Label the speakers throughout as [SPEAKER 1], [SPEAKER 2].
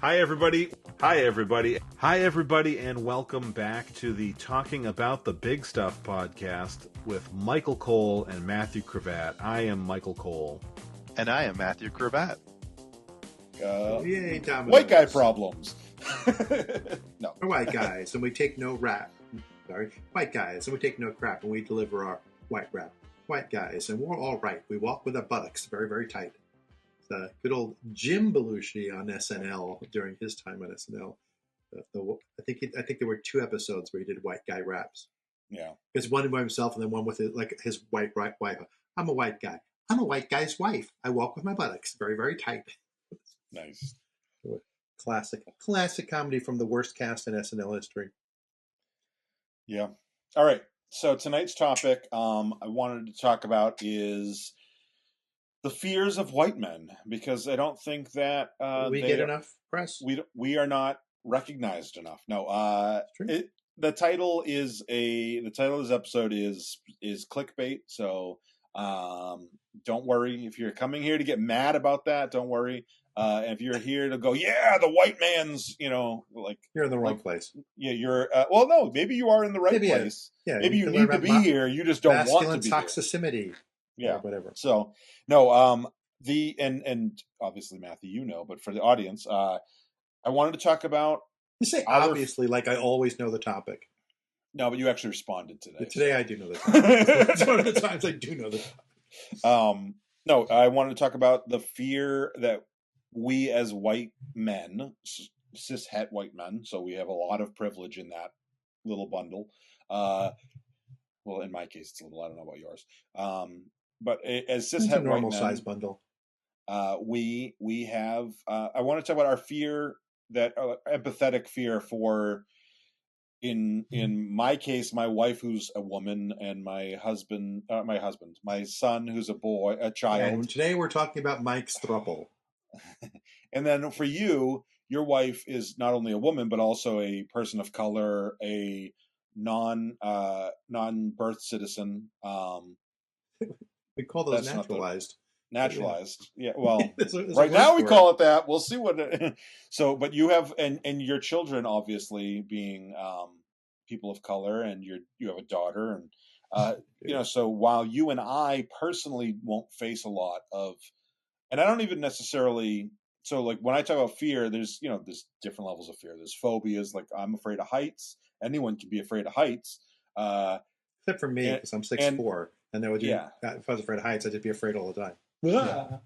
[SPEAKER 1] Hi, everybody. Hi, everybody. Hi, everybody, and welcome back to the Talking About the Big Stuff podcast with Michael Cole and Matthew Cravat. I am Michael Cole.
[SPEAKER 2] And I am Matthew Cravat.
[SPEAKER 3] Yay, Dominoes.
[SPEAKER 4] White guy problems. No.
[SPEAKER 3] We're white guys, and we take no rap. Sorry. White guys, and we take no crap, and we deliver our white rap. White guys, and we're all right. We walk with our buttocks very, very tight. Good old Jim Belushi on SNL during his time on SNL. I think there were 2 episodes where he did white guy raps.
[SPEAKER 4] Yeah.
[SPEAKER 3] There's one by himself and then one with his white wife. I'm a white guy. I'm a white guy's wife. I walk with my buttocks very, very tight.
[SPEAKER 4] Nice.
[SPEAKER 3] Classic comedy from the worst cast in SNL history.
[SPEAKER 4] Yeah. All right. So tonight's topic I wanted to talk about is the fears of white men, because I don't think that
[SPEAKER 3] we get enough press.
[SPEAKER 4] We are not recognized enough. No. The title of this episode is clickbait. So don't worry if you're coming here to get mad about that. Don't worry. And if you're here to go, yeah, the white man's, like
[SPEAKER 3] you're in the wrong place.
[SPEAKER 4] Yeah, you're. Well, no, maybe you are in the right place.
[SPEAKER 3] Yeah,
[SPEAKER 4] maybe you need to be here. You just don't want to be
[SPEAKER 3] toxicity.
[SPEAKER 4] Here. Yeah,
[SPEAKER 3] whatever.
[SPEAKER 4] So no, and obviously Matthew, but for the audience, I wanted to talk about.
[SPEAKER 3] You say obviously, like I always know the topic.
[SPEAKER 4] No, but you actually responded today.
[SPEAKER 3] Today I do know the topic. It's one of the times I do know the topic.
[SPEAKER 4] No, I wanted to talk about the fear that we as white men, cis-het white men, so we have a lot of privilege in that little bundle. Well, in my case, it's a little. I don't know about yours. But as cis-het white men,
[SPEAKER 3] normal size bundle.
[SPEAKER 4] We have. I want to talk about our fear, that empathetic fear for. In my case, my wife, who's a woman, and my son, who's a child.
[SPEAKER 3] And today we're talking about Mike's throuple.
[SPEAKER 4] And then for you, your wife is not only a woman, but also a person of color, a non-birth citizen.
[SPEAKER 3] We call those naturalized.
[SPEAKER 4] Naturalized, yeah. Well,
[SPEAKER 3] there's
[SPEAKER 4] right now we call it that. We'll see what. So, but you have, and your children, obviously being people of color, and you have a daughter, and So while you and I personally won't face a lot of, and I don't even necessarily. So, like when I talk about fear, there's different levels of fear. There's phobias, like I'm afraid of heights. Anyone can be afraid of heights.
[SPEAKER 3] Except for me, because I'm 6'4", and if I was afraid of heights, I'd just be afraid all the time.
[SPEAKER 4] Yeah.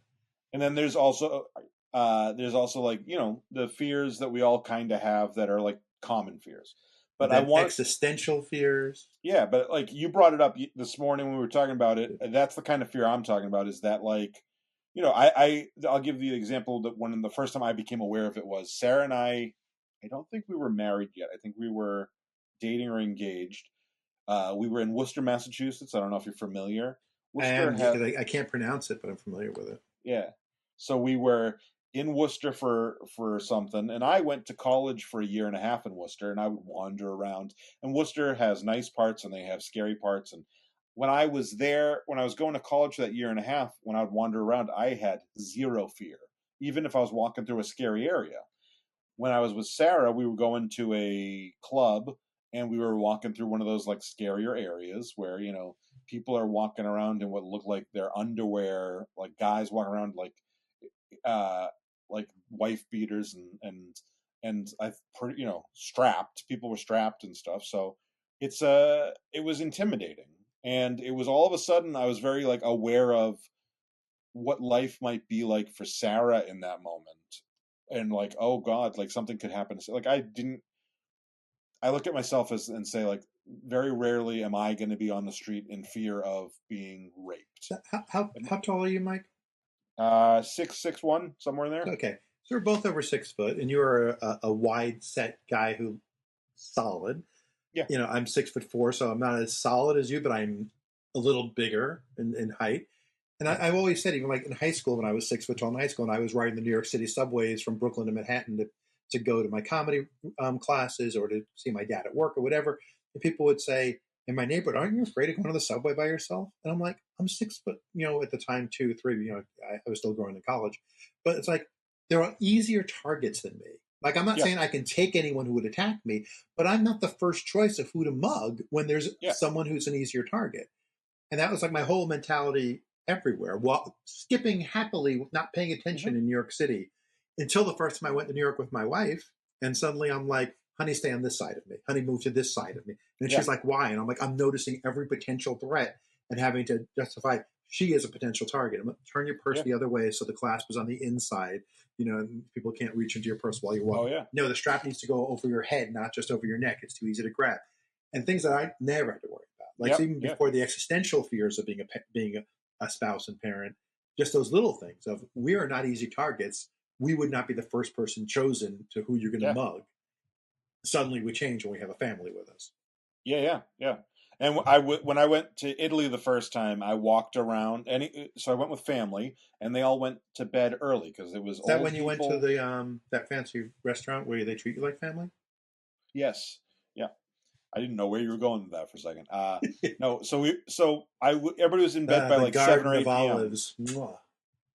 [SPEAKER 4] And then there's also like the fears that we all kind of have that are like common fears. But I want
[SPEAKER 3] existential fears.
[SPEAKER 4] Yeah, but like you brought it up this morning when we were talking about it. That's the kind of fear I'm talking about. Is that like, I'll give you the example that when the first time I became aware of it was Sarah and I don't think we were married yet. I think we were dating or engaged. We were in Worcester, Massachusetts. I don't know if you're familiar.
[SPEAKER 3] I can't pronounce it, but I'm familiar with it.
[SPEAKER 4] Yeah. So we were in Worcester for something, and I went to college for 1.5 years in Worcester, and I would wander around. And Worcester has nice parts, and they have scary parts. And when I was there, when I was going to college for that 1.5 years, when I would wander around, I had zero fear, even if I was walking through a scary area. When I was with Sarah, we were going to a club, and we were walking through one of those like scarier areas where, people are walking around in what look like their underwear, like guys walking around like wife beaters and strapped. People were strapped and stuff. So it was intimidating. And it was all of a sudden I was very like aware of what life might be like for Sarah in that moment. And like, oh God, like something could happen. Like I look at myself and say like, very rarely am I going to be on the street in fear of being raped.
[SPEAKER 3] How tall are you, Mike?
[SPEAKER 4] 6'1", somewhere in there.
[SPEAKER 3] Okay, so we're both over 6 foot, and you are a wide set guy who's solid.
[SPEAKER 4] Yeah.
[SPEAKER 3] I'm 6'4", so I'm not as solid as you, but I'm a little bigger in height. And I've always said, even like in high school, when I was 6 foot tall in high school, and I was riding the New York City subways from Brooklyn to Manhattan to go to my comedy classes or to see my dad at work or whatever. And people would say, in my neighborhood, aren't you afraid of going to the subway by yourself? And I'm like, I'm 6 foot, at the time, 2, 3, I was still going to college. But it's like, there are easier targets than me. Like, I'm not
[SPEAKER 4] Yeah.
[SPEAKER 3] saying I can take anyone who would attack me, but I'm not the first choice of who to mug when there's
[SPEAKER 4] Yeah.
[SPEAKER 3] someone who's an easier target. And that was like my whole mentality everywhere. Well, skipping happily, not paying attention
[SPEAKER 4] Mhm.
[SPEAKER 3] in New York City until the first time I went to New York with my wife. And suddenly I'm like, honey, stay on this side of me. Honey, move to this side of me. And
[SPEAKER 4] Yeah.
[SPEAKER 3] she's like, why? And I'm like, I'm noticing every potential threat and having to justify she is a potential target. I'm like, turn your purse
[SPEAKER 4] Yeah.
[SPEAKER 3] the other way so the clasp is on the inside. And people can't reach into your purse while you're
[SPEAKER 4] Oh
[SPEAKER 3] walking.
[SPEAKER 4] yeah.
[SPEAKER 3] No, the strap needs to go over your head, not just over your neck. It's too easy to grab. And things that I never had to worry about. Like,
[SPEAKER 4] Yep.
[SPEAKER 3] so even
[SPEAKER 4] Yeah.
[SPEAKER 3] before the existential fears of being a spouse and parent, just those little things of we are not easy targets. We would not be the first person chosen to who you're going to
[SPEAKER 4] Yeah.
[SPEAKER 3] mug. Suddenly we change when we have a family with us.
[SPEAKER 4] Yeah. And when I went to Italy the first time, I walked around, so I went with family, and they all went to bed early because it was
[SPEAKER 3] Is that
[SPEAKER 4] old
[SPEAKER 3] when you went to
[SPEAKER 4] people.
[SPEAKER 3] the that fancy restaurant where they treat you like family?
[SPEAKER 4] Yes, yeah. I didn't know where you were going with that for a second. No, everybody was in bed by
[SPEAKER 3] The
[SPEAKER 4] like 7 or
[SPEAKER 3] Garden of
[SPEAKER 4] 8 p.m.
[SPEAKER 3] Olives. Mwah.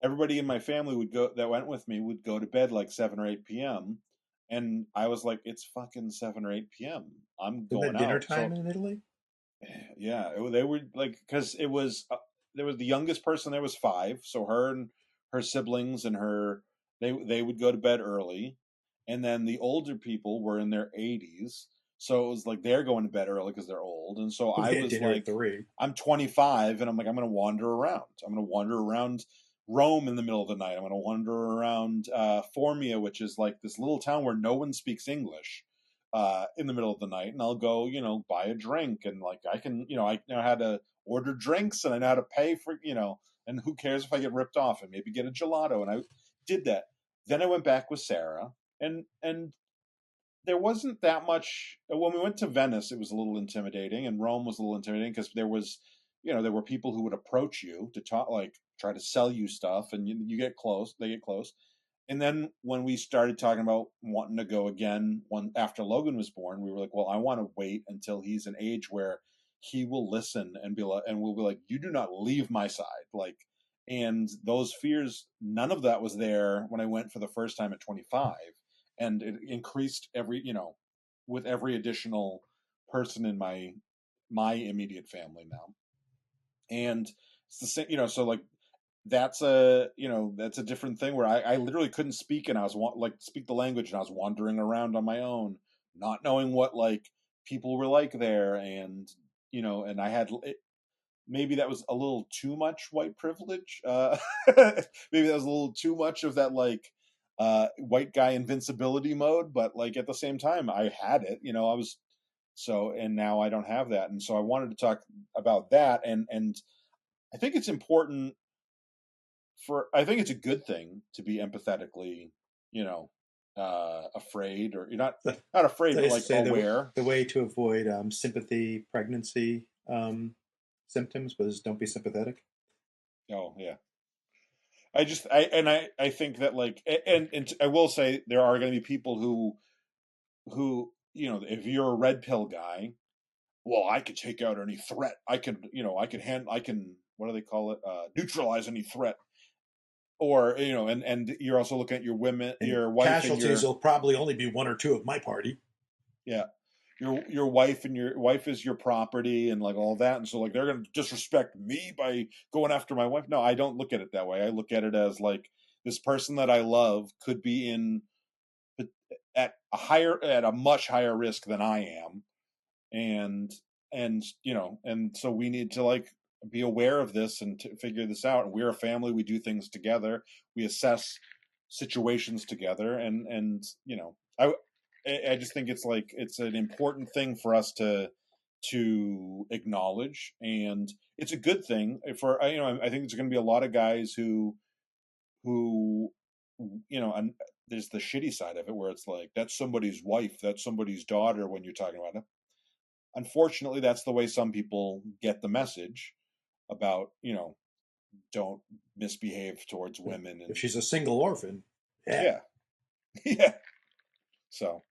[SPEAKER 4] Everybody in my family that went with me would go to bed like 7 or 8 p.m. And I was like, it's fucking 7 or 8 p.m. I'm
[SPEAKER 3] Isn't that
[SPEAKER 4] going
[SPEAKER 3] dinner
[SPEAKER 4] out.
[SPEAKER 3] time
[SPEAKER 4] So
[SPEAKER 3] in Italy?
[SPEAKER 4] yeah, they were like, because it was there was the youngest person there was 5, so her and her siblings and they would go to bed early, and then the older people were in their 80s, so it was like they're going to bed early because they're old, and so I
[SPEAKER 3] We had
[SPEAKER 4] was
[SPEAKER 3] dinner at
[SPEAKER 4] like,
[SPEAKER 3] 3.
[SPEAKER 4] I'm 25, and I'm like, I'm going to wander around. I'm going to wander around Rome in the middle of the night. I'm going to wander around Formia, which is like this little town where no one speaks English, in the middle of the night, and I'll go, buy a drink, and like I can, I know how to order drinks, and I know how to pay for, and who cares if I get ripped off, and maybe get a gelato, and I did that. Then I went back with Sarah, and there wasn't that much. When we went to Venice, it was a little intimidating, and Rome was a little intimidating because there was, there were people who would approach you to talk, like try to sell you stuff, and you get close, they get close. And then when we started talking about wanting to go again, after Logan was born, we were like, well, I want to wait until he's an age where he will listen and be like, and we'll be like, you do not leave my side. Like, and those fears, none of that was there when I went for the first time at 25. And it increased with every additional person in my immediate family now. And it's the same, so like, that's a different thing where I literally couldn't speak, and I was speak the language, and I was wandering around on my own, not knowing what like people were like there, and and I had maybe that was a little too much white privilege. Maybe that was a little too much of that like white guy invincibility mode, but like at the same time I had it, I was and now I don't have that, and so I wanted to talk about that, and I think it's important I think it's a good thing to be empathetically, afraid, or you're not afraid,
[SPEAKER 3] They
[SPEAKER 4] but
[SPEAKER 3] used to
[SPEAKER 4] like
[SPEAKER 3] say
[SPEAKER 4] aware.
[SPEAKER 3] the way to avoid sympathy pregnancy symptoms was don't be sympathetic.
[SPEAKER 4] Oh yeah. I think that like, and I will say there are going to be people who, if you're a red pill guy, well, I could take out any threat. I can, what do they call it? Neutralize any threat. Or, and you're also looking at
[SPEAKER 3] And
[SPEAKER 4] your wife and
[SPEAKER 3] casualties
[SPEAKER 4] your,
[SPEAKER 3] will probably only be 1 or 2 of my party.
[SPEAKER 4] yeah, your wife, and your wife is your property, and like all that, and so like they're going to disrespect me by going after my wife. No, I don't look at it that way. I look at it as like, this person that I love could be at a much higher risk than I am, and and so we need to like be aware of this and to figure this out. And we're a family. We do things together. We assess situations together, and I just think it's like it's an important thing for us to acknowledge, and it's a good thing for I think there's going to be a lot of guys who and there's the shitty side of it where it's like, that's somebody's wife, that's somebody's daughter when you're talking about it. Unfortunately, that's the way some people get the message about don't misbehave towards women,
[SPEAKER 3] If
[SPEAKER 4] and
[SPEAKER 3] she's a single orphan, yeah.
[SPEAKER 4] yeah. Yeah. So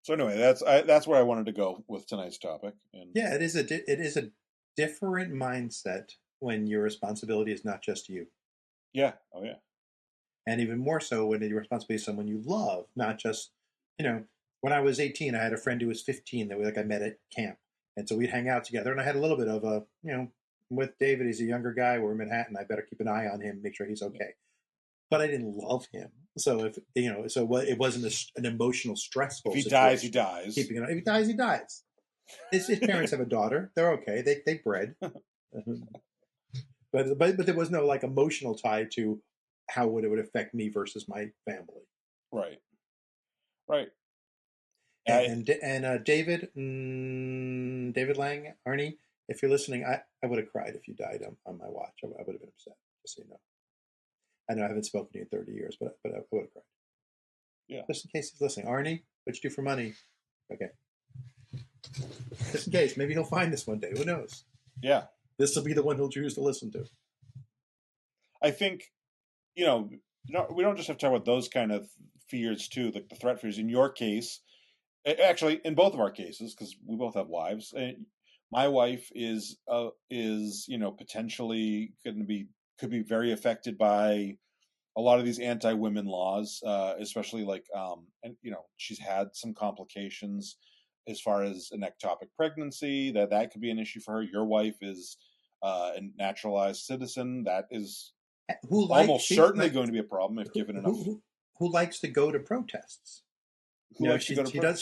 [SPEAKER 4] anyway, that's where I wanted to go with tonight's topic. And
[SPEAKER 3] Yeah, it is a different mindset when your responsibility is not just you.
[SPEAKER 4] yeah, oh yeah,
[SPEAKER 3] and even more so when the responsibility is someone you love, not just, you know, when I was 18, I had a friend who was 15 that I met at camp. And so we'd hang out together. And I had a little bit of a, with David, he's a younger guy. We're in Manhattan. I better keep an eye on him, make sure he's okay. But I didn't love him. So it wasn't an emotional stressful
[SPEAKER 4] If he
[SPEAKER 3] situation.
[SPEAKER 4] dies, he dies.
[SPEAKER 3] If he dies, he dies. His parents have a daughter. They're okay. They bred. But there was no like emotional tie to how it would affect me versus my family.
[SPEAKER 4] Right.
[SPEAKER 3] And David Lang, Arnie, if you're listening, I would have cried if you died on my watch. I would have been upset, just so you know. I know I haven't spoken to you in 30 years, but I would have cried.
[SPEAKER 4] Yeah.
[SPEAKER 3] Just in case he's listening. Arnie, what'd you do for money? Okay. Just in case. Maybe he'll find this one day. Who knows?
[SPEAKER 4] Yeah.
[SPEAKER 3] This will be the one he'll choose to listen to.
[SPEAKER 4] I think, we don't just have to talk about those kind of fears too, like the threat fears. In your case, actually, in both of our cases, because we both have wives, my wife is potentially could be very affected by a lot of these anti-women laws, especially and she's had some complications as far as an ectopic pregnancy. That could be an issue for her. Your wife is a naturalized citizen. That is almost certainly going to be a problem if given enough.
[SPEAKER 3] Who likes to go to protests? She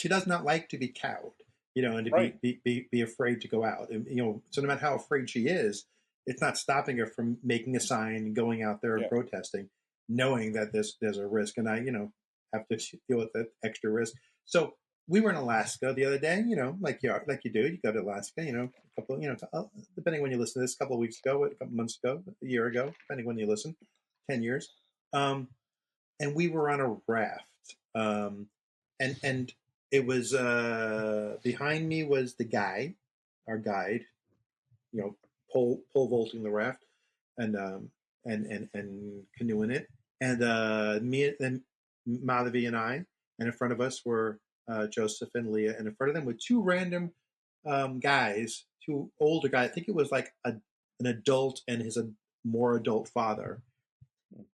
[SPEAKER 3] does not like to be cowed, and to be afraid to go out. And, so no matter how afraid she is, it's not stopping her from making a sign and going out there and protesting, knowing that there's a risk. And I, have to deal with that extra risk. So we were in Alaska the other day, like you do. You go to Alaska, a couple, depending when you listen to this, a couple of weeks ago, a couple months ago, a year ago, depending when you listen, 10 years. And we were on a raft. And it was behind me was our guide, pole vaulting the raft and canoeing it, and me and Madhavi and I, and in front of us were Joseph and Leah, and in front of them were two random guys, two older guys. I think it was like an adult and his more adult father.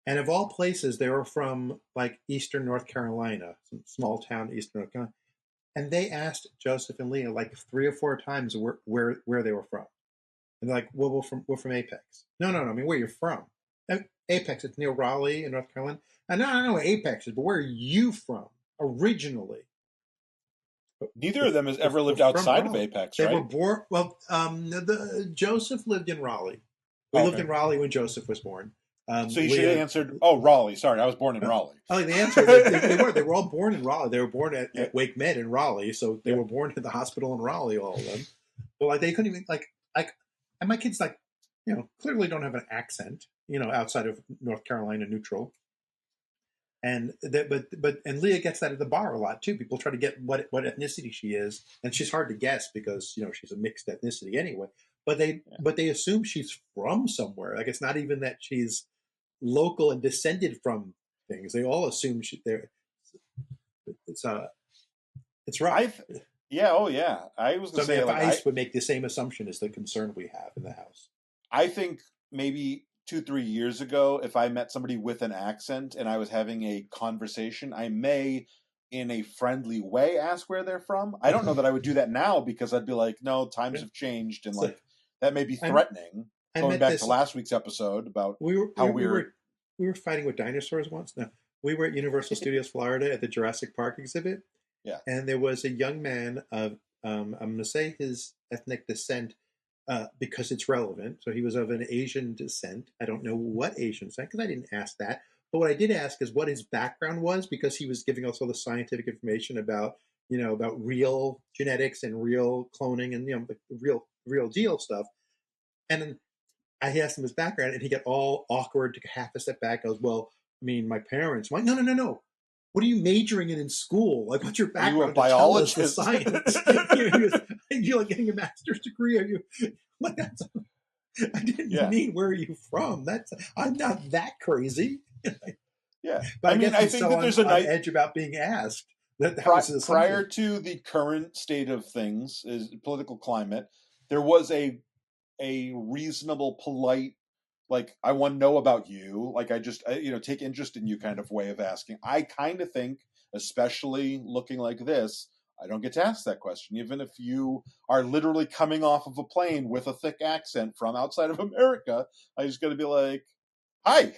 [SPEAKER 3] And of all places, they were from like Eastern North Carolina, some small town, Eastern North Carolina. And they asked Joseph and Leah like 3 or 4 times where they were from. And they're like, well, we're from Apex. No, I mean, where you're from. Apex, it's near Raleigh in North Carolina. And I don't know where Apex is, but where are you from originally?
[SPEAKER 4] Neither of them has ever lived outside of Apex, right?
[SPEAKER 3] They were born, well, Joseph lived in Raleigh. We lived in Raleigh when Joseph was born.
[SPEAKER 4] So you should have answered, Raleigh. Sorry, I was born in Raleigh.
[SPEAKER 3] Like the answer, they were all born in Raleigh. They were born at Wake Med in Raleigh, so they were born at the hospital in Raleigh, all of them. But like they couldn't even and my kids clearly don't have an accent, outside of North Carolina neutral. And and Leah gets that at the bar a lot too. People try to get what ethnicity she is, and she's hard to guess because she's a mixed ethnicity anyway. But they assume she's from somewhere. Like it's not even that she's local and descended from things. They all assume it's rough.
[SPEAKER 4] I was going to say,
[SPEAKER 3] I would make the same assumption as the concern we have in the house.
[SPEAKER 4] I think maybe 2-3 years ago, if I met somebody with an accent and I was having a conversation, I may, in a friendly way, ask where they're from. I don't know that I would do that now because I'd be like, no, times have changed, and that may be threatening. Going back to last week's episode about
[SPEAKER 3] we were fighting with dinosaurs once. No, we were at Universal Studios Florida at the Jurassic Park exhibit.
[SPEAKER 4] Yeah,
[SPEAKER 3] and there was a young man of I'm going to say his ethnic descent because it's relevant. So he was of an Asian descent. I don't know what Asian descent because I didn't ask that. But what I did ask is what his background was, because he was giving us all the scientific information about about real genetics and real cloning and the real deal stuff. And I asked him his background, and he got all awkward, took half a step back. Goes, well, I mean, my parents. I'm like, no. What are you majoring in school? Like, what's your background?
[SPEAKER 4] Are you a biologist?
[SPEAKER 3] To science. You're like getting a master's degree. Are you like that's? I didn't mean where are you from? I'm not that crazy.
[SPEAKER 4] Yeah,
[SPEAKER 3] but I think that there's an edge about being asked.
[SPEAKER 4] Prior to the current state of things, is political climate, there was a reasonable, polite like I want to know about you. Like I take interest in you kind of way of asking. I kind of think, especially looking like this, I don't get to ask that question, even if you are literally coming off of a plane with a thick accent from outside of America. I just got to be like, "Hi."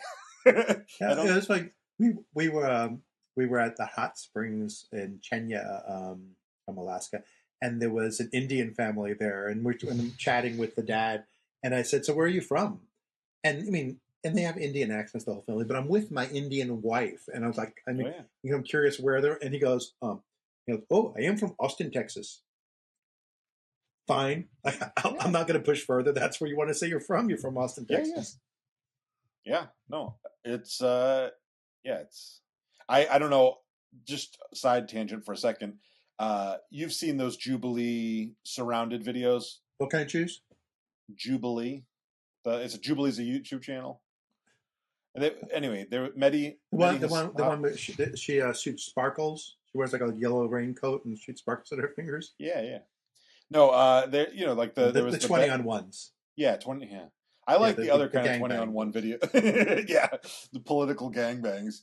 [SPEAKER 3] Yeah, it was like we were at the hot springs in Chenya, from Alaska, and there was an Indian family there, and I'm chatting with the dad, and I said, "So where are you from?" And I mean, and they have Indian accents, the whole family, but I'm with my Indian wife, and I was like,
[SPEAKER 4] Oh, yeah.
[SPEAKER 3] I'm curious where they're, and he goes, "Oh, I am from Austin, Texas." Fine, like, I'm not going to push further. That's where you want to say you're from. You're from Austin, Texas.
[SPEAKER 4] Yeah. No, it's it's. I don't know. Just side tangent for a second. You've seen those Jubilee surrounded videos?
[SPEAKER 3] What kind of juice?
[SPEAKER 4] Jubilee. It's a Jubilee's a YouTube channel. And anyway, there Medi.
[SPEAKER 3] The one where she shoots sparkles. She wears like a yellow raincoat and shoots sparkles at her fingers.
[SPEAKER 4] Yeah. No, there like there was
[SPEAKER 3] the 20 on ones.
[SPEAKER 4] Yeah, 20. Yeah, I like the other kind of 20 on one video. Yeah, the political gangbangs.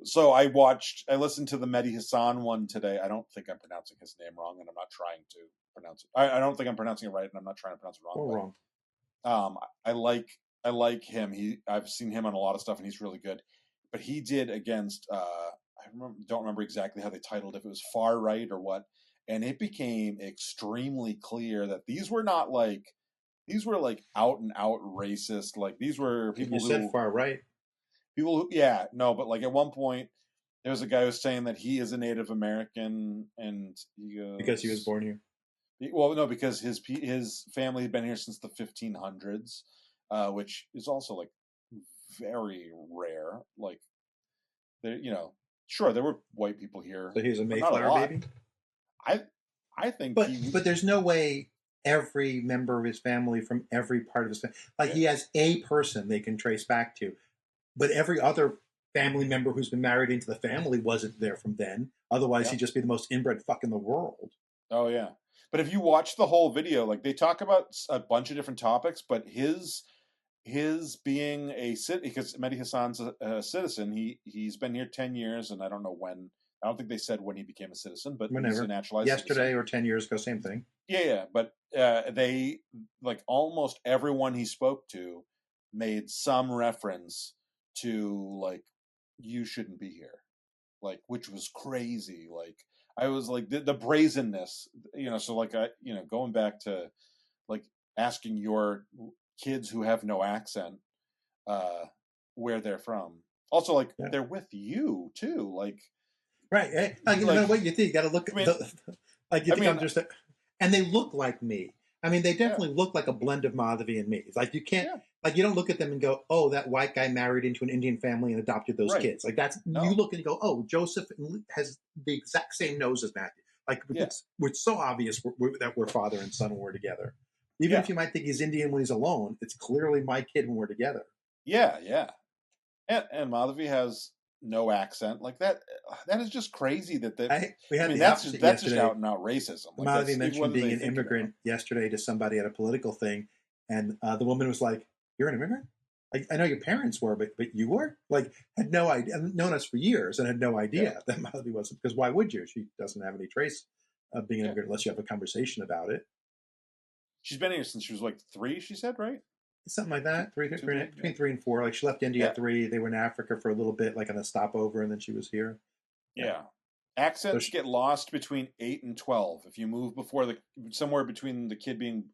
[SPEAKER 4] So I listened to the Mehdi Hassan one today. I don't think I'm pronouncing his name wrong, and I'm not trying to pronounce it. I don't think I'm pronouncing it right, and I'm not trying to pronounce it wrong.
[SPEAKER 3] Or
[SPEAKER 4] wrong. I like him. I've seen him on a lot of stuff, and he's really good. But he did against don't remember exactly how they titled it, if it was Far Right or what, and it became extremely clear that these were like out and out racist. Like these were people
[SPEAKER 3] who said far right.
[SPEAKER 4] People who, but like at one point there was a guy who was saying that he is a Native American, and he goes,
[SPEAKER 3] because he was born here.
[SPEAKER 4] Well, no, because his family had been here since the 1500s, which is also like very rare. Like, sure there were white people here.
[SPEAKER 3] So he's a Mayflower baby.
[SPEAKER 4] I think,
[SPEAKER 3] but there's no way every member of his family from every part of his family, he has a person they can trace back to, but every other family member who's been married into the family wasn't there from then. Otherwise, he'd just be the most inbred fuck in the world.
[SPEAKER 4] Oh yeah. But if you watch the whole video, like they talk about a bunch of different topics, but his being a citizen, because Mehdi Hassan's a citizen, he's been here 10 years, and I don't know when. I don't think they said when he became a citizen, but
[SPEAKER 3] whenever.
[SPEAKER 4] He's a naturalized
[SPEAKER 3] yesterday
[SPEAKER 4] citizen.
[SPEAKER 3] Or 10 years ago, same thing.
[SPEAKER 4] Yeah. But they, like, almost everyone he spoke to made some reference to, like, you shouldn't be here, like, which was crazy. Like, I was like the brazenness, so like going back to like asking your kids who have no accent where they're from. Also, like, they're with you too, like,
[SPEAKER 3] right. Like, no matter what you think, you got to look at I'm just and they look like me. I mean, they definitely look like a blend of Madhavi and me. It's like you can't, like, you don't look at them and go, "Oh, that white guy married into an Indian family and adopted those kids." Like you look and you go, "Oh, Joseph has the exact same nose as Matthew." Like it's so obvious that we're father and son when we're together. Even if you might think he's Indian when he's alone, it's clearly my kid when we're together.
[SPEAKER 4] Yeah. And Madhavi has no accent. Like that is just crazy that that's just out and out racism. Like,
[SPEAKER 3] Madhavi mentioned being an immigrant yesterday to somebody at a political thing, and the woman was like, "You're an immigrant? Like, I know your parents were, but you were?" Like, had no idea, known us for years, and had no idea that Madhavi wasn't. Because why would you? She doesn't have any trace of being an immigrant unless you have a conversation about it.
[SPEAKER 4] She's been here since she was like 3, she said, right?
[SPEAKER 3] Something like that. Between 3 and 4. Like, she left India at 3. They were in Africa for a little bit, like on a stopover, and then she was here.
[SPEAKER 4] Yeah. Accents get lost between 8 and 12. If you move somewhere between the kid being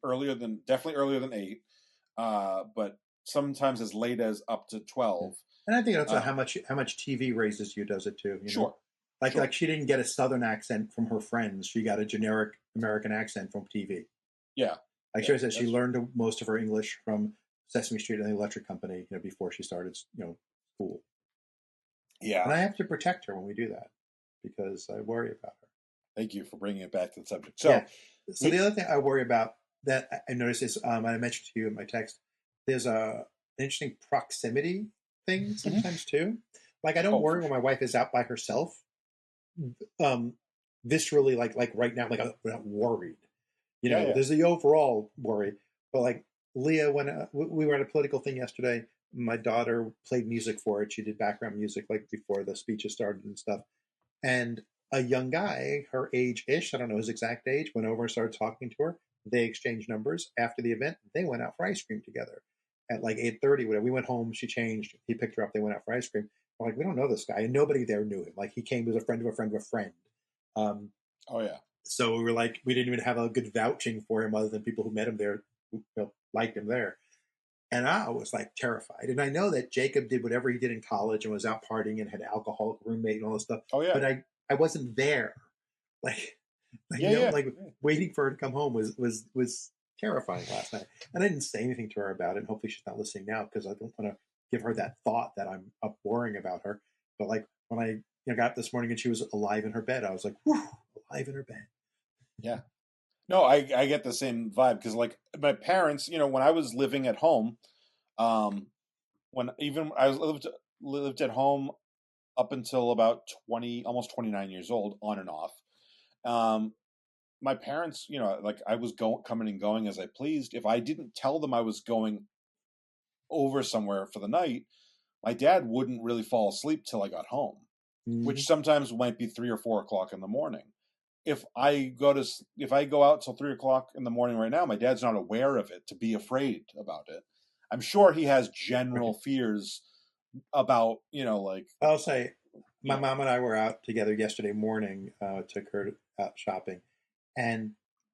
[SPEAKER 4] definitely earlier than 8, but sometimes as late as up to 12.
[SPEAKER 3] And I think that's how much TV raises you, does it too.
[SPEAKER 4] Sure.
[SPEAKER 3] Like she didn't get a Southern accent from her friends. She got a generic American accent from TV.
[SPEAKER 4] Yeah.
[SPEAKER 3] Like she said, she learned most of her English from Sesame Street and the Electric Company, before she started, school.
[SPEAKER 4] Yeah.
[SPEAKER 3] And I have to protect her when we do that because I worry about her.
[SPEAKER 4] Thank you for bringing it back to the subject. So
[SPEAKER 3] the other thing I worry about that I noticed is, I mentioned to you in my text, there's an interesting proximity thing sometimes too. Like, I don't worry when my wife is out by herself. Viscerally, like right now, like I'm not worried. There's the overall worry, but like Leah, when we were at a political thing yesterday, my daughter played music for it. She did background music like before the speeches started and stuff. And a young guy, her age-ish, I don't know his exact age, went over and started talking to her. They exchanged numbers. After the event, they went out for ice cream together at like 8:30. Whatever. We went home. She changed. He picked her up. They went out for ice cream. We're like, we don't know this guy, and nobody there knew him. Like he came as a friend of a friend of a friend.
[SPEAKER 4] Oh yeah.
[SPEAKER 3] So we were like, we didn't even have a good vouching for him, other than people who met him there, who liked him there. And I was like terrified. And I know that Jacob did whatever he did in college and was out partying and had an alcoholic roommate and all this stuff.
[SPEAKER 4] Oh yeah.
[SPEAKER 3] But I wasn't there. Like,
[SPEAKER 4] Yeah.
[SPEAKER 3] waiting for her to come home was terrifying last night. And I didn't say anything to her about it. And hopefully she's not listening now because I don't want to give her that thought that I'm up worrying about her. But like when I got up this morning and she was alive in her bed, I was like, whew, alive in her bed.
[SPEAKER 4] Yeah. No, I get the same vibe because like my parents, when I was living at home, when even I lived at home up until about 20, almost 29 years old, on and off. My parents, like I was coming and going as I pleased. If I didn't tell them I was going over somewhere for the night, my dad wouldn't really fall asleep till I got home, which sometimes might be 3 or 4 o'clock in the morning. If I go out till 3 o'clock in the morning right now, my dad's not aware of it to be afraid about it. I'm sure he has general fears about, like.
[SPEAKER 3] I'll say, my mom and I were out together yesterday morning, took her out shopping, and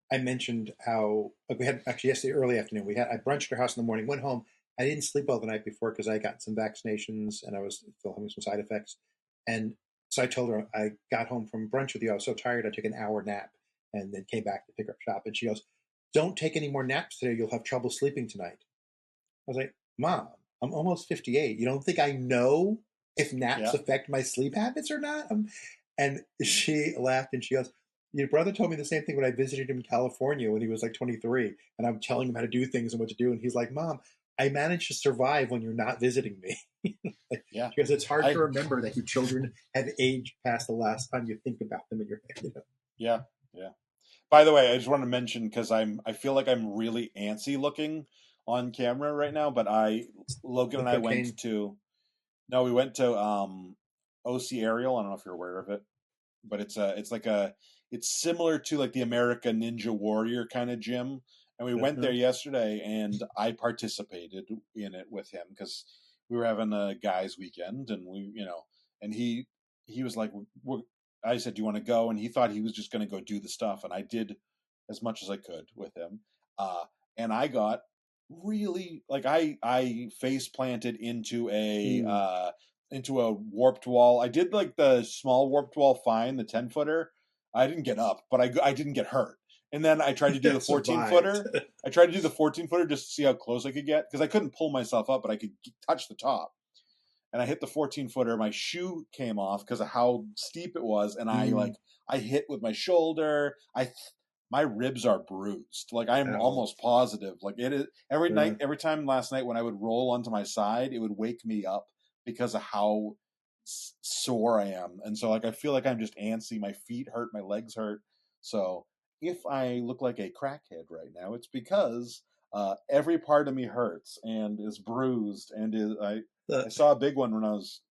[SPEAKER 3] I mentioned how we had actually yesterday early afternoon. I brunched at her house in the morning, went home. I didn't sleep well the night before because I got some vaccinations and I was still having some side effects. And so I told her I got home from brunch with you. I was so tired. I took an hour nap and then came back to pick up shop. And she goes, "Don't take any more naps today. You'll have trouble sleeping tonight." I was like, "Mom, I'm almost 58. You don't think I know if naps affect my sleep habits or not?" And she laughed and she goes, "Your brother told me the same thing when I visited him in California when he was like 23. And I'm telling him how to do things and what to do. And he's like, 'Mom, I managed to survive when you're not visiting me.'" Because it's hard to remember that your children have aged past the last time you think about them in your head.
[SPEAKER 4] Yeah. By the way, I just want to mention because I feel like I'm really antsy looking on camera right now, but Logan and I went to OC Aerial. I don't know if you're aware of it, but it's similar to like the American Ninja Warrior kind of gym. And we went there yesterday and I participated in it with him because we were having a guys weekend and and he was like, I said, "Do you want to go?" And he thought he was just going to go do the stuff. And I did as much as I could with him. And I got really like, I face planted into a warped wall. I did like the small warped wall fine, the 10-footer. I didn't get up, but I didn't get hurt. And then I tried to do the 14-footer. I tried to do the 14-footer just to see how close I could get because I couldn't pull myself up, but I could touch the top. And I hit the 14-footer. My shoe came off because of how steep it was, and I hit with my shoulder. My ribs are bruised. Like I'm almost positive. Like it is every time last night when I would roll onto my side, it would wake me up because of how sore I am. And so like I feel like I'm just antsy. My feet hurt. My legs hurt. So if I look like a crackhead right now, it's because every part of me hurts and is bruised and I saw a big one when I was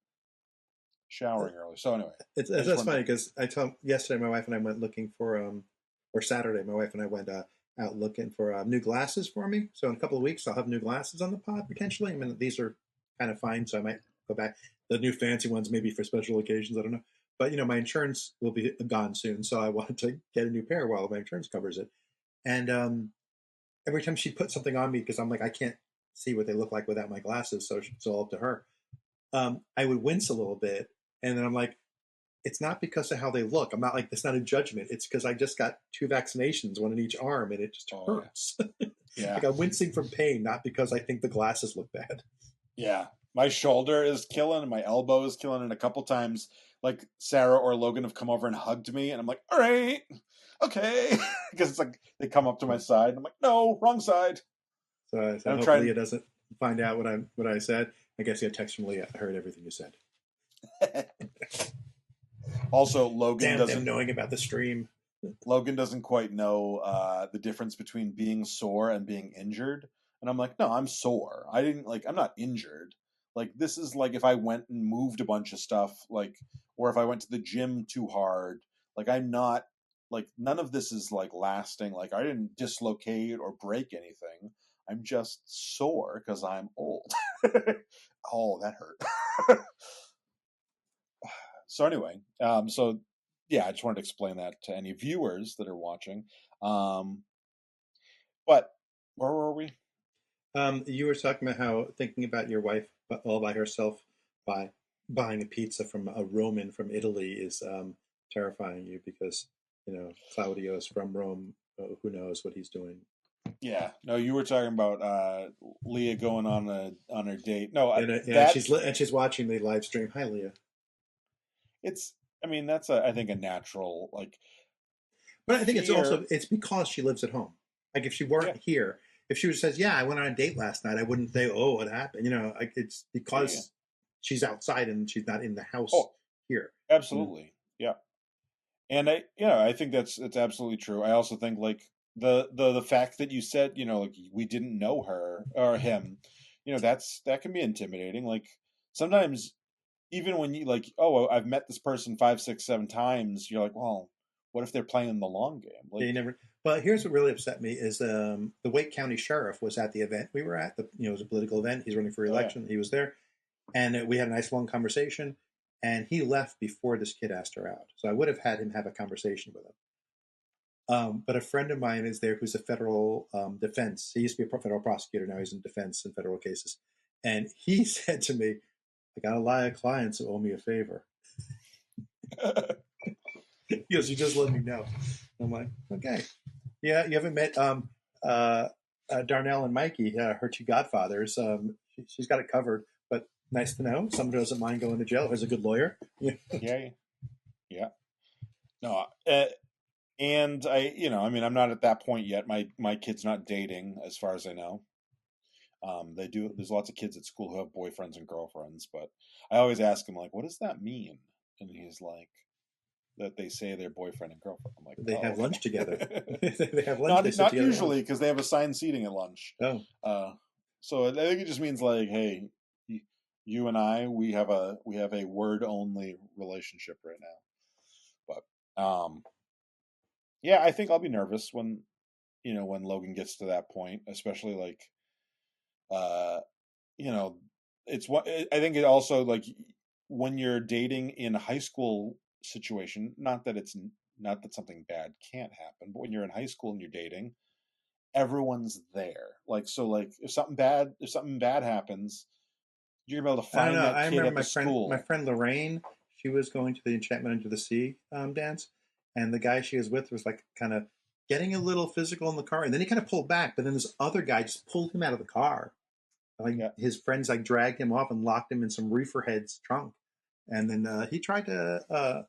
[SPEAKER 4] showering earlier. So anyway,
[SPEAKER 3] that's funny because I told yesterday my wife and I went looking for or Saturday my wife and I went out looking for new glasses for me. So in a couple of weeks I'll have new glasses on the pod potentially. I mean these are kind of fine, so I might go back. The new fancy ones maybe for special occasions. I don't know. But my insurance will be gone soon, so I wanted to get a new pair while my insurance covers it. And every time she put something on me, because I'm like I can't see what they look like without my glasses, so it's all up to her. I would wince a little bit, and then I'm like, it's not because of how they look. I'm not like it's not a judgment. It's because I just got 2 vaccinations, one in each arm, and it just hurts.
[SPEAKER 4] Yeah.
[SPEAKER 3] Like I'm wincing from pain, not because I think the glasses look bad.
[SPEAKER 4] Yeah, my shoulder is killing, and my elbow is killing, and a couple times. Like Sarah or Logan have come over and hugged me, and I'm like, "All right, okay," because it's like they come up to my side, and I'm like, "No, wrong side."
[SPEAKER 3] So hopefully Leah doesn't find out what I said. I guess you had text from Leah. I heard everything you said.
[SPEAKER 4] Also, Logan doesn't
[SPEAKER 3] them knowing about the stream.
[SPEAKER 4] Logan doesn't quite know the difference between being sore and being injured. And I'm like, no, I'm sore. I didn't like, I'm not injured. Like, this is like if I went and moved a bunch of stuff, like, or if I went to the gym too hard, like, I'm not, like, none of this is like lasting. Like, I didn't dislocate or break anything. I'm just sore because I'm old. Oh, that hurt. So anyway, so yeah, I just wanted to explain that to any viewers that are watching. But where were we?
[SPEAKER 3] You were talking about how thinking about your wife all by herself by buying a pizza from a Roman from Italy is terrifying you because Claudio is from Rome. Who knows what he's doing?
[SPEAKER 4] Yeah, no, you were talking about Leah going on her date. No,
[SPEAKER 3] And she's watching the live stream. Hi, Leah.
[SPEAKER 4] It's, I mean, that's I think a natural like.
[SPEAKER 3] But I think
[SPEAKER 4] fear.
[SPEAKER 3] it's because she lives at home. Like if she weren't here, if she says, "Yeah, I went on a date last night," I wouldn't say, "Oh, what happened?" Like it's because she's outside and she's not in the house here.
[SPEAKER 4] Absolutely, yeah. And I think it's absolutely true. I also think like the fact that you said, like we didn't know her or him, that can be intimidating. Like sometimes even when you like, oh, I've met this person 5, 6, 7 times, you're like, well, what if they're playing the long game? Like,
[SPEAKER 3] they never. But here's what really upset me is the Wake County Sheriff was at the event we were at. It was a political event. He's running for election. He was there, and we had a nice long conversation. And he left before this kid asked her out. So I would have had him have a conversation with him. But a friend of mine is there who's a federal defense. He used to be a federal prosecutor. Now he's in defense in federal cases. And he said to me, I got a lot of clients who owe me a favor. He goes, you just let me know. I'm like, okay. Yeah, you haven't met Darnell and Mikey, her two godfathers. She's got it covered. But nice to know. Someone who doesn't mind going to jail, who's a good lawyer.
[SPEAKER 4] Yeah. No, and I mean, I'm not at that point yet. My kid's not dating, as far as I know. They do. There's lots of kids at school who have boyfriends and girlfriends, but I always ask him like, "What does that mean?" And he's like, "That they say they're boyfriend and girlfriend." I'm like,
[SPEAKER 3] they have
[SPEAKER 4] okay.
[SPEAKER 3] lunch together. They have lunch.
[SPEAKER 4] Not usually because they have assigned seating at lunch.
[SPEAKER 3] Oh,
[SPEAKER 4] so I think it just means like, hey, you and I, we have a word only relationship right now. But yeah, I think I'll be nervous when Logan gets to that point, especially like it's what I think it also like when you're dating in a high school situation, not that something bad can't happen, but when you're in high school and you're dating, everyone's there. Like, so like if something bad happens, you're gonna be able to find that kid at the school.
[SPEAKER 3] My friend Lorraine, she was going to the Enchantment Under the Sea dance, and the guy she was with was like kind of getting a little physical in the car, and then he kind of pulled back, but then this other guy just pulled him out of the car. Like his friends like dragged him off and locked him in some reefer head's trunk, and then he tried to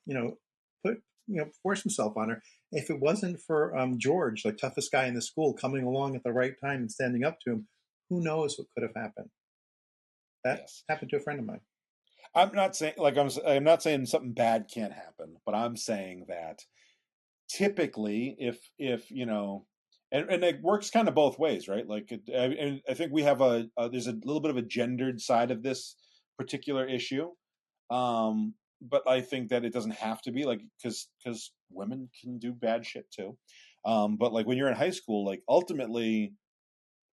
[SPEAKER 3] force himself on her. If it wasn't for George, the toughest guy in the school, coming along at the right time and standing up to him, who knows what could have happened? That happened to a friend of mine.
[SPEAKER 4] I'm not saying like I'm not saying something bad can't happen, but I'm saying that typically if and it works kind of both ways, right? Like, and I think we have there's a little bit of a gendered side of this particular issue, but I think that it doesn't have to be like because women can do bad shit too. But like when you're in high school, like ultimately,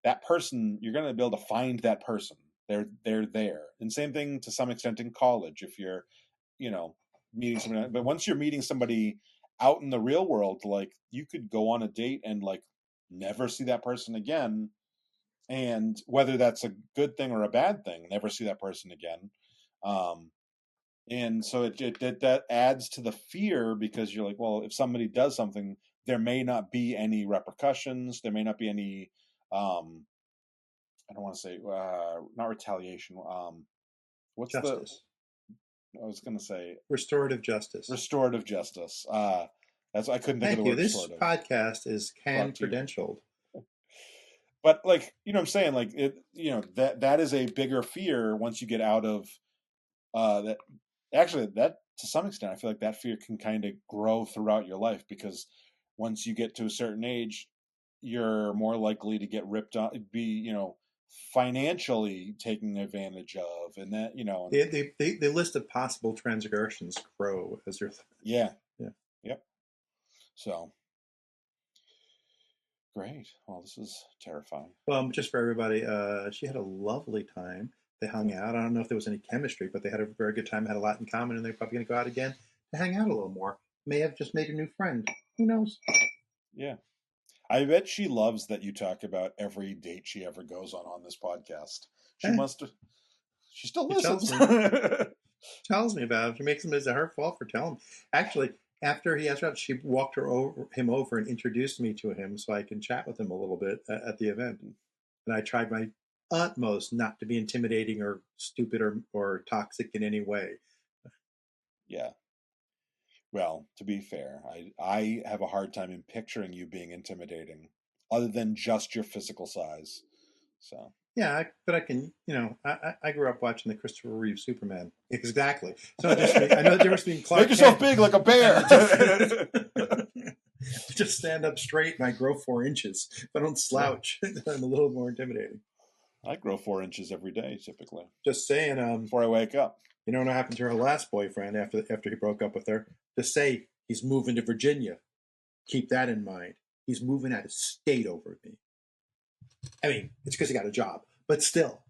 [SPEAKER 4] that person you're gonna be able to find that person. They're there, and same thing to some extent in college if you're, meeting somebody. But once you're meeting somebody out in the real world, like you could go on a date and like never see that person again, and whether that's a good thing or a bad thing, never see that person again. And so that adds to the fear because you're like, well, if somebody does something, there may not be any repercussions. There may not be any, I don't want to say, not retaliation. What's
[SPEAKER 3] justice?
[SPEAKER 4] I was going to say
[SPEAKER 3] restorative justice.
[SPEAKER 4] Restorative justice. That's I couldn't think
[SPEAKER 3] Thank
[SPEAKER 4] of the
[SPEAKER 3] you.
[SPEAKER 4] word.
[SPEAKER 3] This
[SPEAKER 4] restorative.
[SPEAKER 3] Podcast is credentialed.
[SPEAKER 4] But like I'm saying, like it, that is a bigger fear once you get out of that. Actually, that to some extent, I feel like that fear can kind of grow throughout your life because once you get to a certain age, you're more likely to get ripped off, be financially taken advantage of, and that
[SPEAKER 3] The list of possible transgressions grow as you're.
[SPEAKER 4] Yeah.
[SPEAKER 3] Yeah.
[SPEAKER 4] Yep. So great. Well, this is terrifying.
[SPEAKER 3] Well, just for everybody, she had a lovely time. They hung out. I don't know if there was any chemistry, but they had a very good time, had a lot in common, and they're probably going to go out again to hang out a little more. May have just made a new friend. Who knows?
[SPEAKER 4] Yeah. I bet she loves that you talk about every date she ever goes on this podcast. She must. She still listens.
[SPEAKER 3] Tells me about it. She makes him. Is it her fault for telling him? Actually, after he asked her out, she walked him over and introduced me to him so I can chat with him a little bit at the event. And I tried my utmost not to be intimidating or stupid or toxic in any way.
[SPEAKER 4] Yeah. Well, to be fair, I have a hard time in picturing you being intimidating, other than just your physical size. So
[SPEAKER 3] yeah, but I can, I grew up watching the Christopher Reeve Superman. Exactly. So I know the difference between Clark.
[SPEAKER 4] Make yourself big like a bear.
[SPEAKER 3] Just stand up straight, and I grow 4 inches. If I don't slouch, I'm a little more intimidating.
[SPEAKER 4] I grow 4 inches every day, typically.
[SPEAKER 3] Just saying.
[SPEAKER 4] Before I wake up.
[SPEAKER 3] You know what happened to her last boyfriend after he broke up with her? Just say he's moving to Virginia. Keep that in mind. He's moving out of state over me. I mean, it's because he got a job, but still.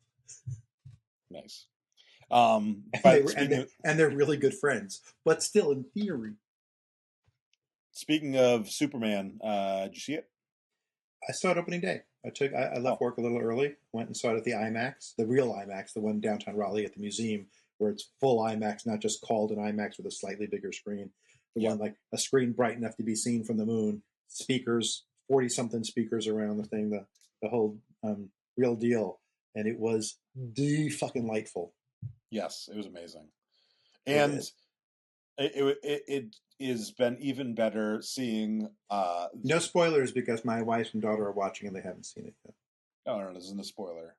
[SPEAKER 4] Nice.
[SPEAKER 3] And they're really good friends, but still, in theory.
[SPEAKER 4] Speaking of Superman, did you see it?
[SPEAKER 3] I saw it opening day. I left work a little early, went and saw it at the IMAX, the real IMAX, the one downtown Raleigh at the museum, where it's full IMAX, not just called an IMAX with a slightly bigger screen. The one like a screen bright enough to be seen from the moon, speakers, 40-something speakers around the thing, the whole real deal. And it was fucking-lightful.
[SPEAKER 4] Yes, it was amazing. And it has been even better seeing...
[SPEAKER 3] no spoilers, because my wife and daughter are watching and they haven't seen it yet.
[SPEAKER 4] No, this isn't a spoiler.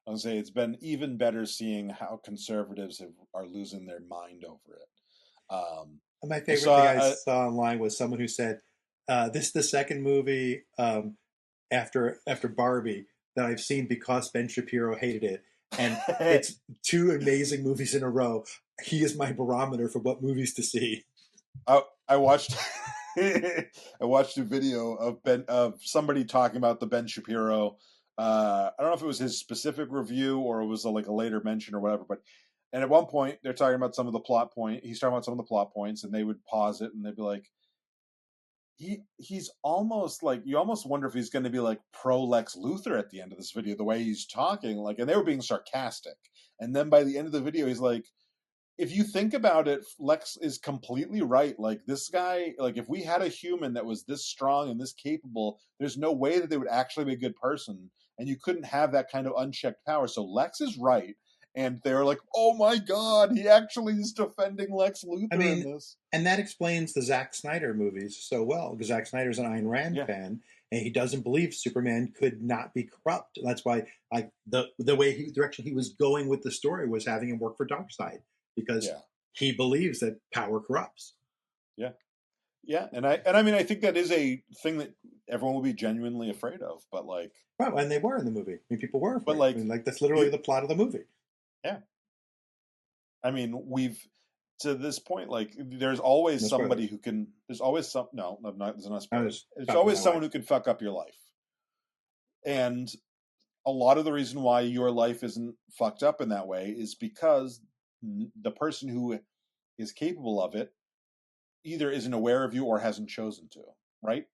[SPEAKER 4] I was going to say it's been even better seeing how conservatives are losing their mind over it.
[SPEAKER 3] My favorite thing I saw online was someone who said, this is the second movie after Barbie that I've seen because Ben Shapiro hated it. And it's 2 amazing movies in a row. He is my barometer for what movies to see.
[SPEAKER 4] I watched I watched a video of somebody talking about the Ben Shapiro. I don't know if it was his specific review or it was a later mention or whatever, and at one point they're talking about some of the plot point. He's talking about some of the plot points, and they would pause it and they'd be like, he's almost like, you almost wonder if he's going to be like pro Lex Luthor at the end of this video, the way he's talking, and they were being sarcastic. And then by the end of the video, he's like, if you think about it, Lex is completely right. Like, this guy, if we had a human that was this strong and this capable, there's no way that they would actually be a good person. And you couldn't have that kind of unchecked power. So Lex is right. And they're like, oh my God, he actually is defending Lex Luthor in this.
[SPEAKER 3] And that explains the Zack Snyder movies so well, because Zack Snyder's an Ayn Rand fan, and he doesn't believe Superman could not be corrupt. And that's why the direction he was going with the story was having him work for Darkseid, because he believes that power corrupts. Yeah.
[SPEAKER 4] Yeah. And I mean, I think that is a thing that everyone will be genuinely afraid of, but well,
[SPEAKER 3] and they were in the movie. I mean, people were afraid.
[SPEAKER 4] But
[SPEAKER 3] that's literally the plot of the movie.
[SPEAKER 4] Yeah. I mean, to this point, there's always somebody who can, there's always there's not spoilers. There's always someone who can fuck up your life. And a lot of the reason why your life isn't fucked up in that way is because the person who is capable of it either isn't aware of you or hasn't chosen to, right?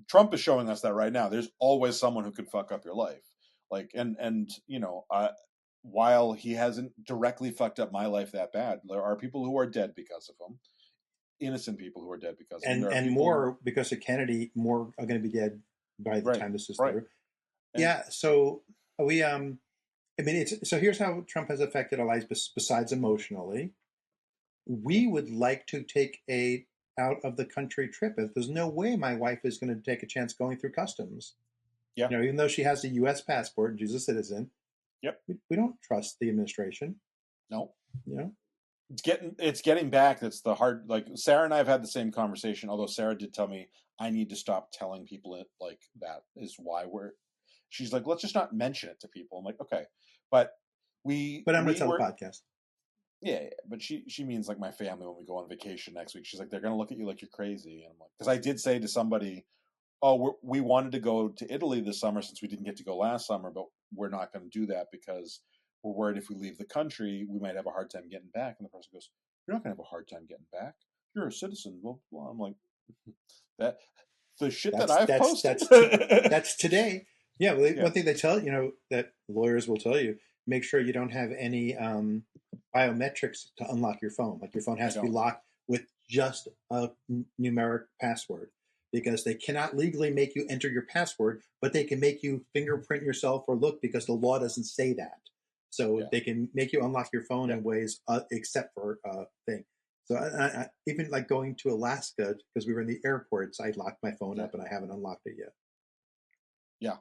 [SPEAKER 4] Trump is showing us that right now. There's always someone who can fuck up your life. While he hasn't directly fucked up my life that bad, there are people who are dead because of him. Innocent people who are dead because of him.
[SPEAKER 3] And more because of Kennedy, more are going to be dead by the time this is through. Yeah, so we so here's how Trump has affected our lives besides emotionally. We would like to take a out of the country trip. There's no way my wife is going to take a chance going through customs. Yeah. Even though she has a U.S. passport and she's a citizen.
[SPEAKER 4] Yep.
[SPEAKER 3] We don't trust the administration.
[SPEAKER 4] No. It's getting back. That's the hard. Sarah and I have had the same conversation. Although Sarah did tell me I need to stop telling people it like that is why we're. She's like, let's just not mention it to people. I'm like, okay, but
[SPEAKER 3] But I'm going to
[SPEAKER 4] we
[SPEAKER 3] tell the
[SPEAKER 4] were
[SPEAKER 3] podcast.
[SPEAKER 4] yeah, but she means like my family when we go on vacation next week. She's like, they're gonna look at you like you're crazy, and I'm like, because I did say to somebody, oh, we wanted to go to Italy this summer since we didn't get to go last summer, but we're not going to do that because we're worried if we leave the country, we might have a hard time getting back. And the person goes, "You're not going to have a hard time getting back. You're a citizen." Well, I'm like, that the shit that I've posted.
[SPEAKER 3] That's today. Yeah, well,
[SPEAKER 4] Yeah.
[SPEAKER 3] one thing they tell that lawyers will tell you: make sure you don't have any biometrics to unlock your phone. Like your phone has to be locked with just a numeric password, because they cannot legally make you enter your password, but they can make you fingerprint yourself or look, because the law doesn't say that. So they can make you unlock your phone in ways except for thing. So I even like going to Alaska, because we were in the airports, I locked my phone up and I haven't unlocked it yet.
[SPEAKER 4] Yeah.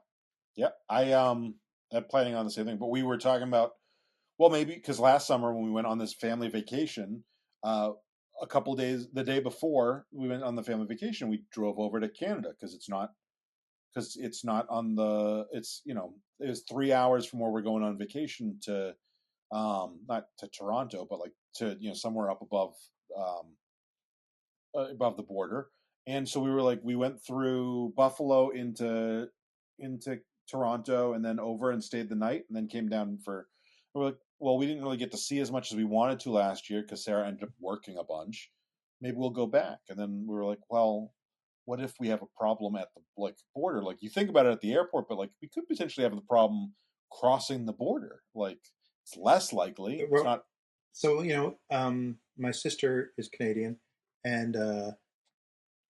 [SPEAKER 4] I'm planning on the same thing, but we were talking about, well, maybe because last summer when we went on this family vacation, a couple days, the day before we went on the family vacation, we drove over to Canada because it's not on the, it's, it was 3 hours from where we're going on vacation to, not to Toronto, but like to, somewhere up above the border. And so we were like, we went through Buffalo into Toronto and then over and stayed the night and then came down we're like, well, we didn't really get to see as much as we wanted to last year because Sarah ended up working a bunch. Maybe we'll go back. And then we were like, well, what if we have a problem at the border? Like you think about it at the airport, but like we could potentially have the problem crossing the border. Like it's less likely. It's not.
[SPEAKER 3] So my sister is Canadian, and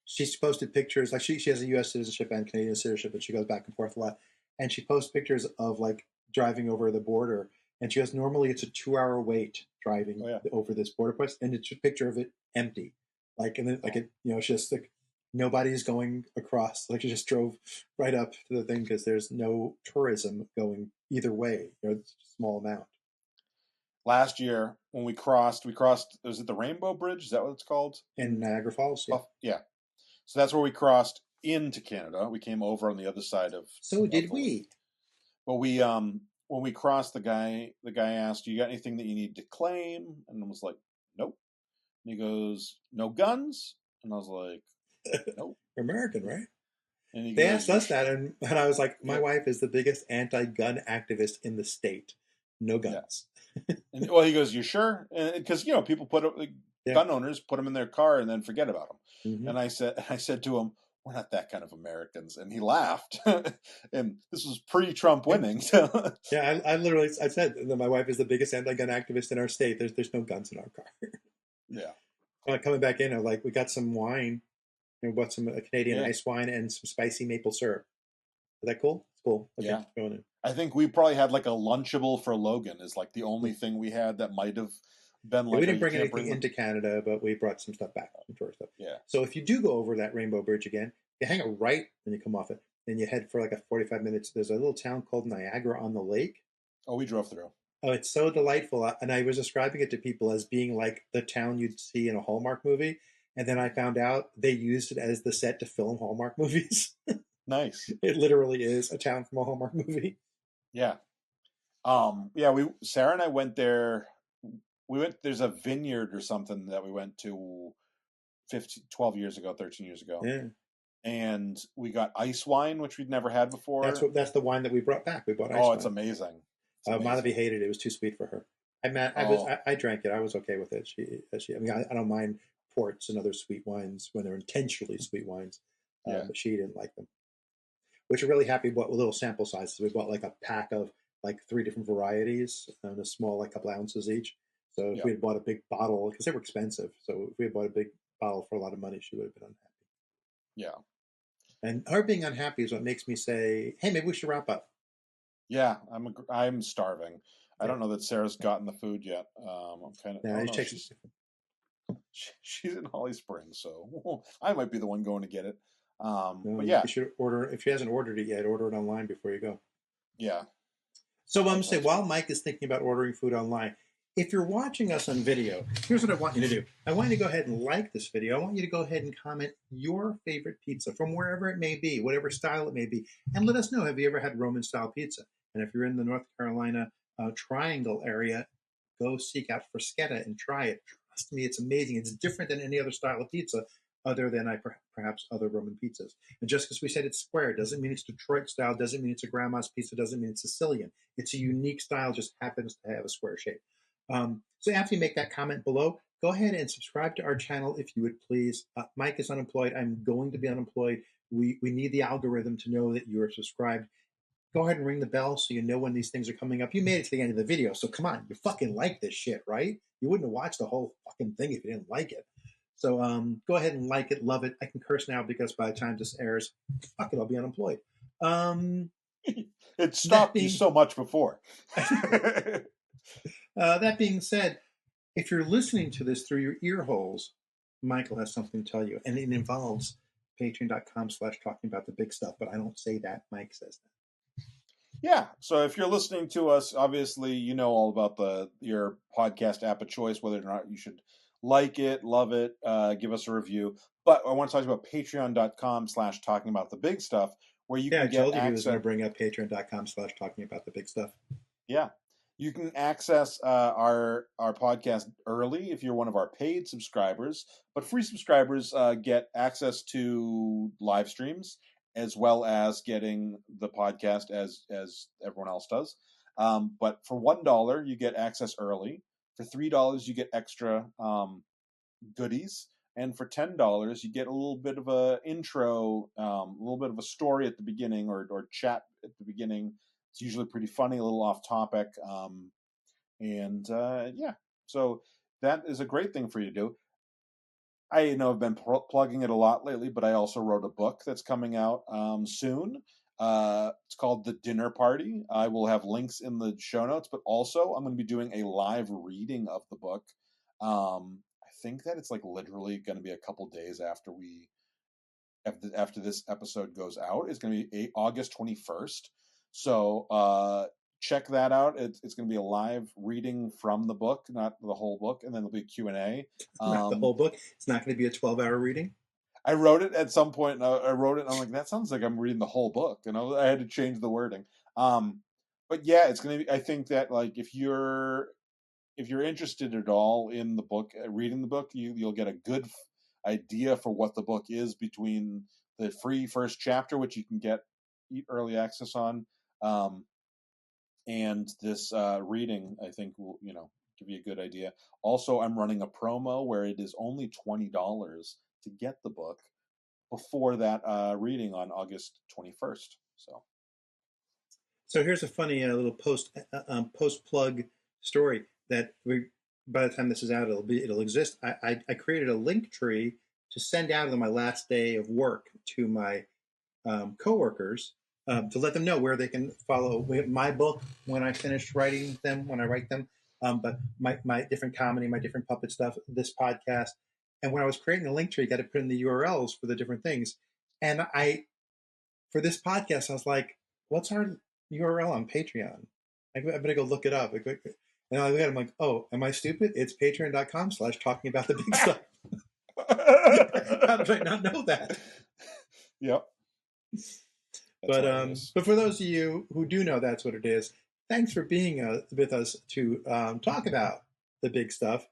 [SPEAKER 3] she's posted pictures. Like she has a U.S. citizenship and Canadian citizenship, and she goes back and forth a lot. And she posts pictures of like driving over the border, and she goes, normally it's a 2-hour wait driving over this border post, and it's a picture of it empty, like, and then like it, it's just like nobody's going across. Like she just drove right up to the thing because there's no tourism going either way. It's a small amount.
[SPEAKER 4] Last year when we crossed, was it the Rainbow Bridge? Is that what it's called?
[SPEAKER 3] In Niagara Falls, yeah.
[SPEAKER 4] Yeah. So that's where we crossed into Canada. We came over on the other side of.
[SPEAKER 3] So did we.
[SPEAKER 4] But we when we crossed, the guy asked, "You got anything that you need to claim?" And I was like, "Nope." And he goes, "No guns?" And I was like, "Nope."
[SPEAKER 3] American, right?
[SPEAKER 4] And
[SPEAKER 3] they asked us that, and I was like, "My wife is the biggest anti-gun activist in the state. No guns."
[SPEAKER 4] Yeah. And well, he goes, "You sure?" Because people put gun owners put them in their car and then forget about them. Mm-hmm. And I said to him, "We're not that kind of Americans," and he laughed. And this was pre-Trump winning. So.
[SPEAKER 3] Yeah, I said that my wife is the biggest anti-gun activist in our state. There's no guns in our car.
[SPEAKER 4] Yeah.
[SPEAKER 3] Coming back in, we got some wine. We bought some Canadian ice wine and some spicy maple syrup. Is that cool? It's cool. Okay,
[SPEAKER 4] yeah.
[SPEAKER 3] Going in.
[SPEAKER 4] I think we probably had like a Lunchable for Logan is like the only thing we had that might have been like.
[SPEAKER 3] We didn't bring anything into Canada, but we brought some stuff back from tourist stuff.
[SPEAKER 4] Yeah.
[SPEAKER 3] So if you do go over that Rainbow Bridge again, you hang a right when you come off it, and you head for like a 45 minutes. There's a little town called Niagara on the Lake.
[SPEAKER 4] Oh, we drove through.
[SPEAKER 3] Oh, it's so delightful. And I was describing it to people as being like the town you'd see in a Hallmark movie. And then I found out they used it as the set to film Hallmark movies.
[SPEAKER 4] Nice.
[SPEAKER 3] It literally is a town from a Hallmark movie.
[SPEAKER 4] Yeah. Sarah and I went there. There's a vineyard or something that we went to 12 years ago, 13 years ago.
[SPEAKER 3] Yeah.
[SPEAKER 4] And we got ice wine, which we'd never had before.
[SPEAKER 3] That's the wine that we brought back. We bought ice wine.
[SPEAKER 4] Oh, it's amazing.
[SPEAKER 3] Malaby hated it. It was too sweet for her. I drank it. I was okay with it. I don't mind ports and other sweet wines when they're intentionally sweet wines. But she didn't like them. Which we're really happy we bought little sample sizes. We bought like a pack of like 3 different varieties and a small, like couple ounces each. So if we had bought a big bottle, because they were expensive. So if we had bought a big bottle for a lot of money, she would have been unhappy.
[SPEAKER 4] Yeah.
[SPEAKER 3] And her being unhappy is what makes me say, hey, maybe we should wrap up.
[SPEAKER 4] Yeah, I'm starving. I don't know that Sarah's gotten the food yet. I'm kind of. She's in Holly Springs, so I might be the one going to get it. But yeah,
[SPEAKER 3] you should order. If she hasn't ordered it yet, order it online before you go.
[SPEAKER 4] Yeah.
[SPEAKER 3] So I'm saying, while Mike is thinking about ordering food online, if you're watching us on video, here's what I want you to do. I want you to go ahead and like this video. I want you to go ahead and comment your favorite pizza from wherever it may be, whatever style it may be, and let us know, have you ever had Roman style pizza? And if you're in the North Carolina Triangle area, go seek out Freschetta and try it. Trust me, it's amazing. It's different than any other style of pizza other than perhaps other Roman pizzas. And just because we said it's square doesn't mean it's Detroit style, doesn't mean it's a grandma's pizza, doesn't mean it's Sicilian. It's a unique style, just happens to have a square shape. So after you make that comment below, go ahead and subscribe to our channel if you would please. Mike is unemployed. I'm going to be unemployed. We need the algorithm to know that you are subscribed. Go ahead and ring the bell so you know when these things are coming up. You made it to the end of the video, so come on. You fucking like this shit, right? You wouldn't have watched the whole fucking thing if you didn't like it. So go ahead and like it, love it. I can curse now because by the time this airs, fuck it, I'll be unemployed.
[SPEAKER 4] It stopped you so much before.
[SPEAKER 3] That being said, if you're listening to this through your ear holes, Michael has something to tell you, and it involves patreon.com/talking about the big stuff, but I don't say that. Mike says that.
[SPEAKER 4] Yeah. So if you're listening to us, obviously you know all about your podcast app of choice, whether or not you should like it, love it, give us a review. But I want to talk about patreon.com/talking about the big stuff, where you can get access.
[SPEAKER 3] I told you he was going to bring up patreon.com/talking about the big stuff.
[SPEAKER 4] Yeah. You can access our podcast early if you're one of our paid subscribers, but free subscribers get access to live streams as well as getting the podcast as everyone else does. But for $1, you get access early. For $3, you get extra goodies. And for $10, you get a little bit of a intro, a little bit of a story at the beginning or chat at the beginning. It's usually pretty funny, a little off topic. Yeah, so that is a great thing for you to do. I know I've been plugging it a lot lately, but I also wrote a book that's coming out soon. It's called The Dinner Party. I will have links in the show notes, but also I'm going to be doing a live reading of the book. I think that it's like literally going to be a couple days after after this episode goes out. It's going to be August 21st. So check that out. It's going to be a live reading from the book, not the whole book, and then there'll be a Q&A.
[SPEAKER 3] Not the whole book. It's not going to be a 12-hour reading.
[SPEAKER 4] I wrote it at some point. And I wrote it, and I'm like, that sounds like I'm reading the whole book. And I had to change the wording. But yeah, it's going to be. I think that like if you're interested at all in the book, reading the book, you'll get a good idea for what the book is between the free first chapter, which you can get early access on, and this reading. I think will give you a good idea. Also, I'm running a promo where it is only $20 to get the book before that reading on August 21st.
[SPEAKER 3] So here's a funny little post plug story that by the time this is out, it'll exist. I created a link tree to send out on my last day of work to my coworkers to let them know where they can follow my book when I finish writing them, when I write them, but my different comedy, my different puppet stuff, this podcast. And when I was creating the link tree, I got to put in the URLs for the different things. And for this podcast, I was like, what's our URL on Patreon? I better go look it up. And I look at it, I'm like, oh, am I stupid? It's patreon.com/talking about the big stuff. How did I not know that?
[SPEAKER 4] Yep.
[SPEAKER 3] But for those of you who do know that's what it is, thanks for being with us to talk about the big stuff.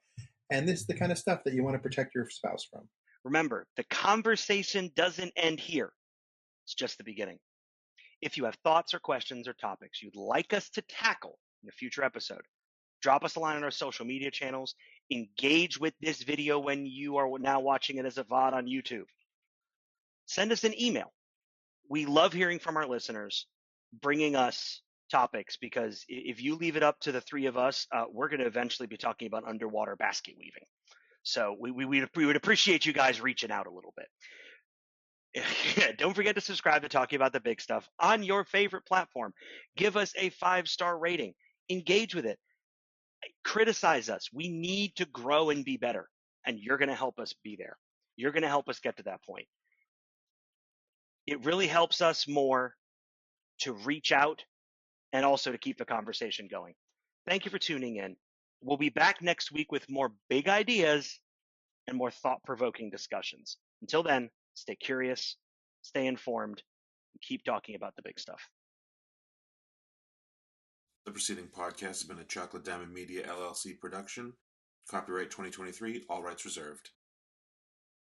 [SPEAKER 3] And this is the kind of stuff that you want to protect your spouse from.
[SPEAKER 5] Remember, the conversation doesn't end here. It's just the beginning. If you have thoughts or questions or topics you'd like us to tackle in a future episode, drop us a line on our social media channels. Engage with this video when you are now watching it as a VOD on YouTube. Send us an email. We love hearing from our listeners, bringing us topics, because if you leave it up to the three of us, we're going to eventually be talking about underwater basket weaving. So we would appreciate you guys reaching out a little bit. Don't forget to subscribe to Talking About the Big Stuff on your favorite platform. Give us a 5-star rating. Engage with it. Criticize us. We need to grow and be better, and you're going to help us be there. You're going to help us get to that point. It really helps us more to reach out and also to keep the conversation going. Thank you for tuning in. We'll be back next week with more big ideas and more thought-provoking discussions. Until then, stay curious, stay informed, and keep talking about the big stuff.
[SPEAKER 1] The preceding podcast has been a Chocolate Diamond Media LLC production. Copyright 2023, all rights reserved.